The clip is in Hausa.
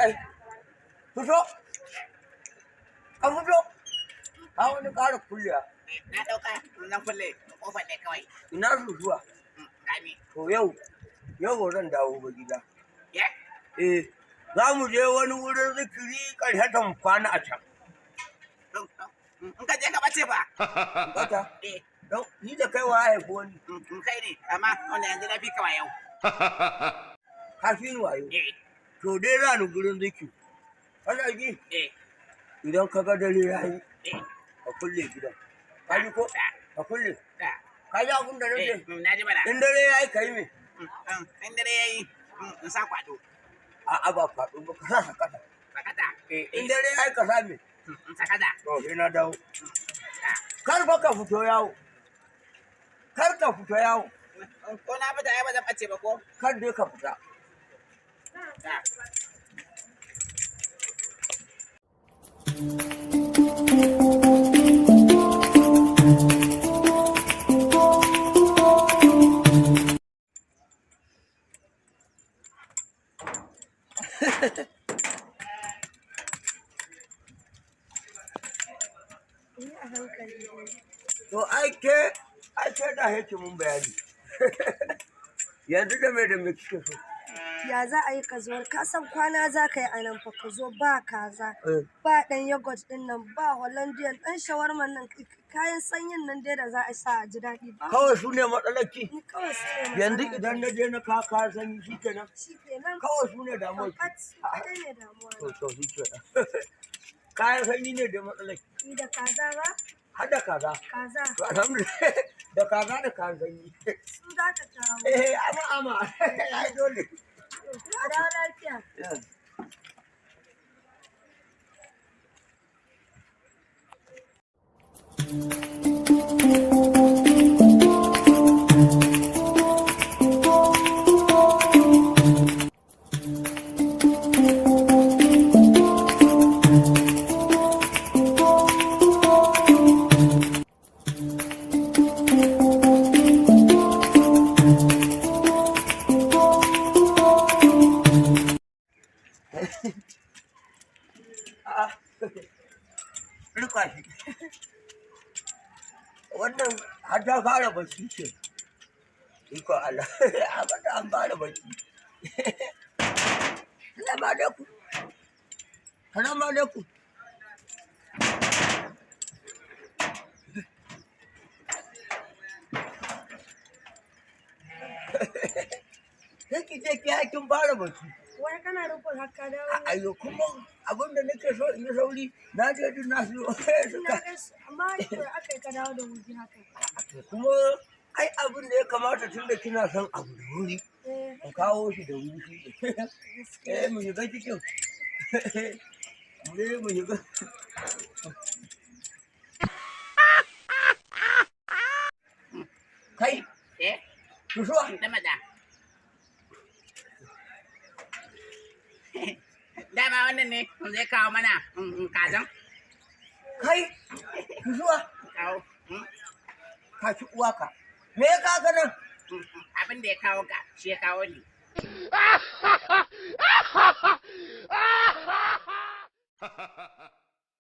Kai, fito. Ka fito. A wani ƙara kulliya. Na ɗauka zan kulle ƙofar ne kawai. Ina su zuwa. Gami. To yau ba zan dawo ba gida. Ya? Za mu je wani wurin zikiri ƙarshe ta mu kwana a can. In ka je ka bace ba. Bata? Ni da kai wa haifi wani. Kai ne, amma wanda yanzu na fi kawai yau. Ka fi ni wayo. To dai za ni gurin zikiri. Kana ji? Idan ka ga dare ya yi, ka kulle gidan. Ka ji ko? Ka kulle. Ka ji abin da na ce? Na ji mana. In dare ya yi ka yi me? In dare ya yi, in sa kwaɗo. A'a ba kwaɗo ba, ka sa sakata. Sakata? In dare ya yi ka sa me? Sakata. To sai na dawo. Kar fa ka fito yawo. Kar ka fito yawo. Ko na fita ai ba zan ɓace ba ko? Kar dai ka fita. To aike da yake mun bayani. Yanzu da me kike so? Ya za a yi ka zo ka san kwana za ka yi a nan fa ka zo ba kaza ba dan yogurt din nan ba hollandian dan shawarma nan kayan sanyin nan dai da za a sa a ji daɗi ba. Kawai su ne matsalarki? Kawai su ne. Yanzu idan na je na kaka sanyi shi kenan? Shi kenan. Kawai su ne damuwa. Kai ne damuwa. To shi kenan. Kayan sanyi ne da matsalarki. Ni da kaza ba? Har da kaza. Kaza. To alhamdulillah da kaza da kayan sanyi. Su za ka kawo. Ama. Ai dole. A dawo lafiya. Rika shi. Wannan har ta fara bacci ce. Iko Allah. Haka ta an fara bacci. Salamu alaikum. Salamu alaikum. Sai ki je ki hakin fara bacci. Wai kana rufin haka dawo? Ayo kuma abin da nake so in yi sauri na je duk na siyo. Amma aka yi ka dawo da wuri haka. Kuma ai abin da ya kamata tun da kina son abu da wuri. Ka kawo shi da wuri shi ne. Mu shiga cikin. Mu shiga. Kai. Kusuwa. Dama wannan ne zai kawo mana kazan. Kai, zuwa. Kawo. Ka ci uwaka. Me ya kawo nan? Abin da ya kawo ka, shi ya kawo ni.